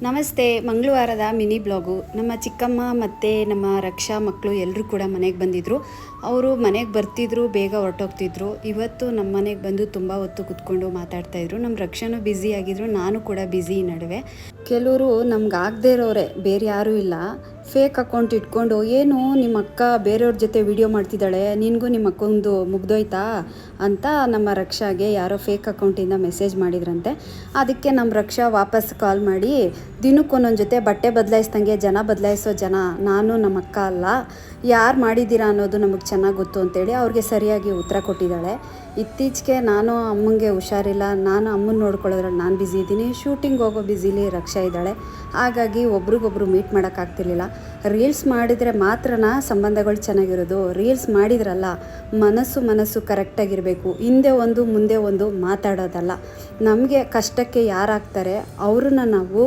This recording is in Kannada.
ನಮಸ್ತೆ. ಮಂಗಳವಾರದ ಮಿನಿ ಬ್ಲಾಗು. ನಮ್ಮ ಚಿಕ್ಕಮ್ಮ ಮತ್ತು ನಮ್ಮ ರಕ್ಷಾ ಮಕ್ಕಳು ಎಲ್ಲರೂ ಕೂಡ ಮನೆಗೆ ಬಂದಿದ್ದರು. ಅವರು ಮನೆಗೆ ಬರ್ತಿದ್ರು, ಬೇಗ ಹೊರಟೋಗ್ತಿದ್ರು. ಇವತ್ತು ನಮ್ಮ ಮನೆಗೆ ಬಂದು ತುಂಬ ಹೊತ್ತು ಕೂತ್ಕೊಂಡು ಮಾತಾಡ್ತಾಯಿದ್ರು. ನಮ್ಮ ರಕ್ಷಾನೂ ಬ್ಯುಸಿ ಆಗಿದ್ರು, ನಾನು ಕೂಡ ಬ್ಯುಸಿ ನಡುವೆ. ಕೆಲವರು ನಮ್ಗೆ ಆಗದೇ ಇರೋರೆ, ಬೇರೆ ಯಾರೂ ಇಲ್ಲ, ಫೇಕ್ ಅಕೌಂಟ್ ಇಟ್ಕೊಂಡು ಏನು ನಿಮ್ಮ ಅಕ್ಕ ಬೇರೆಯವ್ರ ಜೊತೆ ವಿಡಿಯೋ ಮಾಡ್ತಿದ್ದಾಳೆ, ನಿನಗೂ ನಿಮ್ಮ ಅಕ್ಕೊಂದು ಮುಗ್ದೋಯ್ತಾ ಅಂತ ನಮ್ಮ ರಕ್ಷಾಗೆ ಯಾರೋ ಫೇಕ್ ಅಕೌಂಟಿಂದ ಮೆಸೇಜ್ ಮಾಡಿದ್ರಂತೆ. ಅದಕ್ಕೆ ನಮ್ಮ ರಕ್ಷಾ ವಾಪಸ್ ಕಾಲ್ ಮಾಡಿ, ದಿನಕ್ಕೊಂದೊಂದು ಜೊತೆ ಬಟ್ಟೆ ಬದಲಾಯಿಸ್ದಂಗೆ ಜನ ಬದಲಾಯಿಸೋ ಜನ ನಾನು, ನಮ್ಮ ಅಕ್ಕ ಅಲ್ಲ, ಯಾರು ಮಾಡಿದ್ದೀರಾ ಅನ್ನೋದು ನಮಗೆ ಚೆನ್ನಾಗಿ ಗೊತ್ತು ಅಂತೇಳಿ ಅವ್ರಿಗೆ ಸರಿಯಾಗಿ ಉತ್ತರ ಕೊಟ್ಟಿದ್ದಾಳೆ. ಇತ್ತೀಚೆಗೆ ನಾನು ಅಮ್ಮಂಗೆ ಹುಷಾರಿಲ್ಲ, ನಾನು ಅಮ್ಮನ ನೋಡ್ಕೊಳ್ಳೋದ್ರಲ್ಲಿ ನಾನು ಬ್ಯುಸಿ ಇದ್ದೀನಿ, ಶೂಟಿಂಗ್ ಹೋಗೋ ಬ್ಯುಸಿಲಿ ರಕ್ಷಾ ಇದ್ದಾಳೆ. ಹಾಗಾಗಿ ಒಬ್ರಿಗೊಬ್ರು ಮೀಟ್ ಮಾಡೋಕ್ಕಾಗ್ತಿರ್ಲಿಲ್ಲ. ರೀಲ್ಸ್ ಮಾಡಿದರೆ ಮಾತ್ರನ ಸಂಬಂಧಗಳು ಚೆನ್ನಾಗಿರೋದು. ರೀಲ್ಸ್ ಮಾಡಿದ್ರಲ್ಲ, ಮನಸ್ಸು ಕರೆಕ್ಟಾಗಿರಬೇಕು. ಹಿಂದೆ ಒಂದು ಮುಂದೆ ಒಂದು ಮಾತಾಡೋದಲ್ಲ. ನಮಗೆ ಕಷ್ಟಕ್ಕೆ ಯಾರಾಗ್ತಾರೆ ಅವ್ರನ್ನ ನಾವು